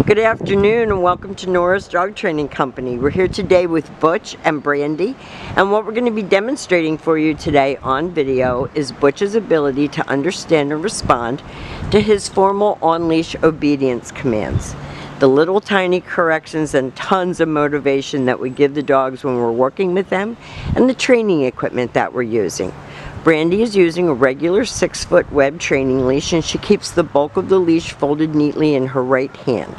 Good afternoon and welcome to Nora's Dog Training Company. We're here today with Butch and Brandy, and what we're going to be demonstrating for you today on video is Butch's ability to understand and respond to his formal on-leash obedience commands. The little tiny corrections and tons of motivation that we give the dogs when we're working with them, and the training equipment that we're using. Brandy is using a regular 6-foot web training leash, and she keeps the bulk of the leash folded neatly in her right hand.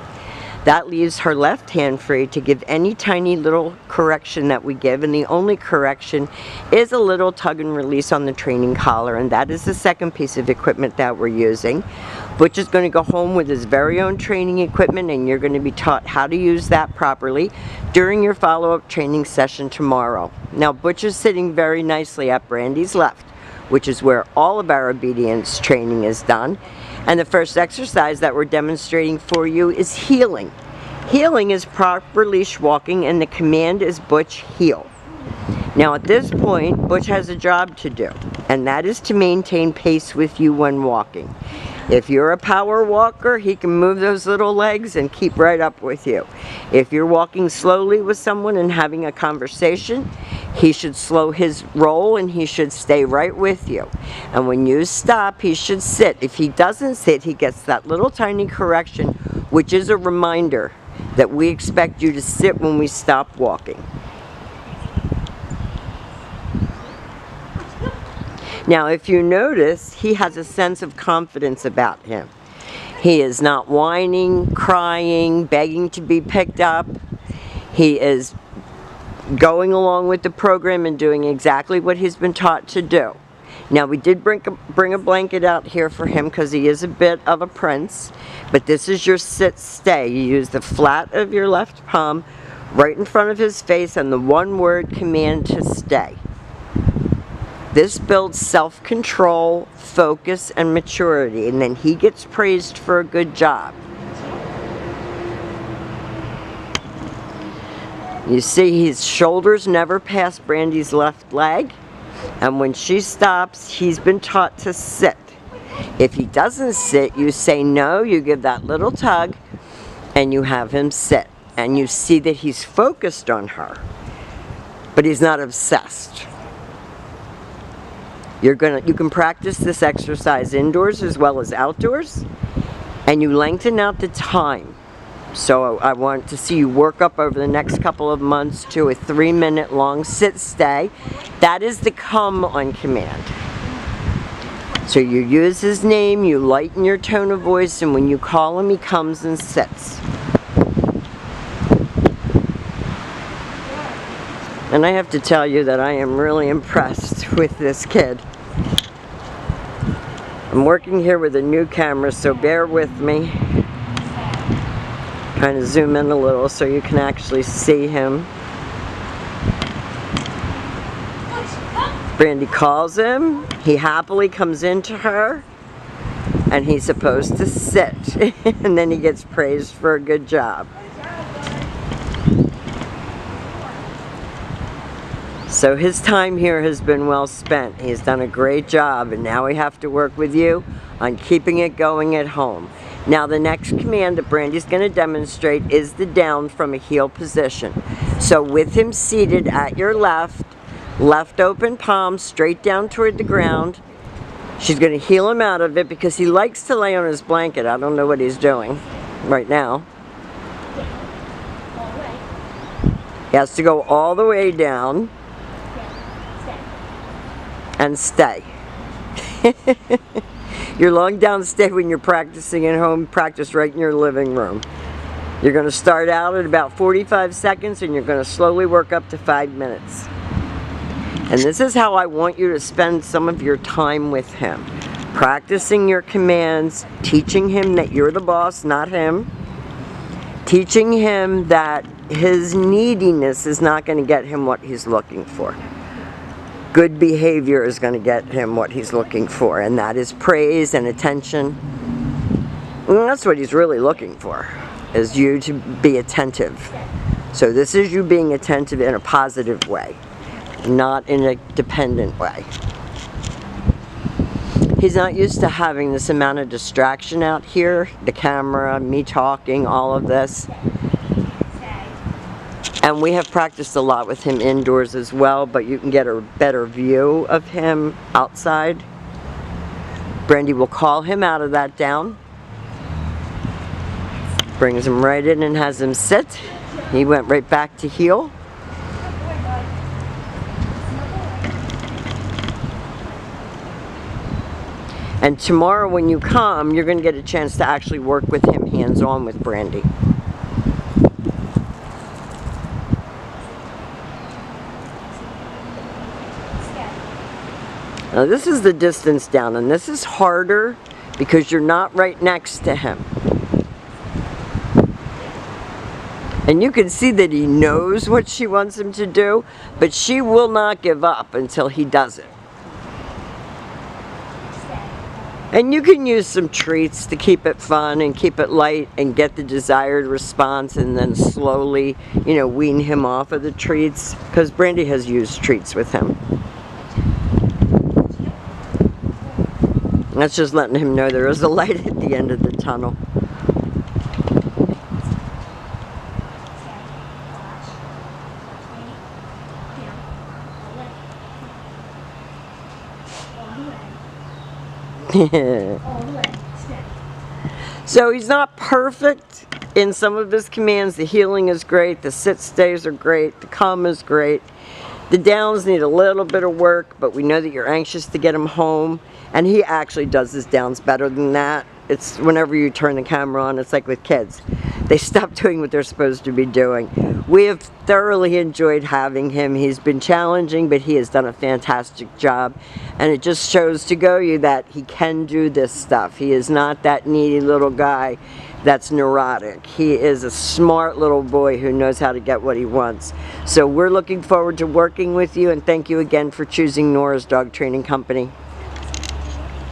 That leaves her left hand free to give any tiny little correction that we give, and the only correction is a little tug and release on the training collar, and that is the second piece of equipment that we're using. Butch is going to go home with his very own training equipment, and you're going to be taught how to use that properly during your follow-up training session tomorrow. Now, Butch is sitting very nicely at Brandy's left, which is where all of our obedience training is done. And the first exercise that we're demonstrating for you is heeling. Heeling is proper leash walking, and the command is Butch heel. Now at this point, Butch has a job to do, and that is to maintain pace with you when walking. If you're a power walker, he can move those little legs and keep right up with you. If you're walking slowly with someone and having a conversation, he should slow his roll and he should stay right with you. And when you stop, he should sit. If he doesn't sit, he gets that little tiny correction, which is a reminder that we expect you to sit when we stop walking. Now, if you notice, he has a sense of confidence about him. He is not whining, crying, begging to be picked up. He is going along with the program and doing exactly what he's been taught to do. Now, we did bring a blanket out here for him because he is a bit of a prince, but this is your sit-stay. You use the flat of your left palm right in front of his face and the one-word command to stay. This builds self-control, focus, and maturity, and then he gets praised for a good job. You see his shoulders never pass Brandy's left leg, and when she stops, he's been taught to sit. If he doesn't sit, you say no, you give that little tug, and you have him sit. And you see that he's focused on her, but he's not obsessed. You can practice this exercise indoors as well as outdoors, and you lengthen out the time. So I want to see you work up over the next couple of months to a 3-minute long sit-stay. That is the come on command. So you use his name, you lighten your tone of voice, and when you call him, he comes and sits. And I have to tell you that I am really impressed with this kid. I'm working here with a new camera, so bear with me. Kind of zoom in a little so you can actually see him. Brandy calls him, he happily comes into her, and he's supposed to sit, and then he gets praised for a good job. So his time here has been well spent. He's done a great job, and now we have to work with you on keeping it going at home. Now the next command that Brandy's going to demonstrate is the down from a heel position. So with him seated at your left, left open palm straight down toward the ground, she's going to heel him out of it because he likes to lay on his blanket. I don't know what he's doing right now. He has to go all the way down and stay. Your long down stay when you're practicing at home, practice right in your living room. You're going to start out at about 45 seconds and you're going to slowly work up to 5 minutes. And this is how I want you to spend some of your time with him. Practicing your commands, teaching him that you're the boss, not him. Teaching him that his neediness is not going to get him what he's looking for. Good behavior is going to get him what he's looking for, and that is praise and attention. And that's what he's really looking for, is you to be attentive. So this is you being attentive in a positive way, not in a dependent way. He's not used to having this amount of distraction out here, the camera, me talking, all of this. And we have practiced a lot with him indoors as well, but you can get a better view of him outside. Brandy will call him out of that down. Brings him right in and has him sit. He went right back to heel. And tomorrow when you come, you're going to get a chance to actually work with him hands-on with Brandy. Now this is the distance down, and this is harder because you're not right next to him. And you can see that he knows what she wants him to do, but she will not give up until he does it. And you can use some treats to keep it fun and keep it light and get the desired response, and then slowly, you know, wean him off of the treats, because Brandy has used treats with him. That's just letting him know there is a light at the end of the tunnel. So he's not perfect in some of his commands. The heeling is great, the sit stays are great, the come is great. The downs need a little bit of work, but we know that you're anxious to get him home, and he actually does his downs better than that. It's whenever you turn the camera on, it's like with kids. They stop doing what they're supposed to be doing. We have thoroughly enjoyed having him. He's been challenging, but he has done a fantastic job. And it just shows to go you that he can do this stuff. He is not that needy little guy that's neurotic. He is a smart little boy who knows how to get what he wants. So we're looking forward to working with you, and thank you again for choosing Nora's Dog Training Company.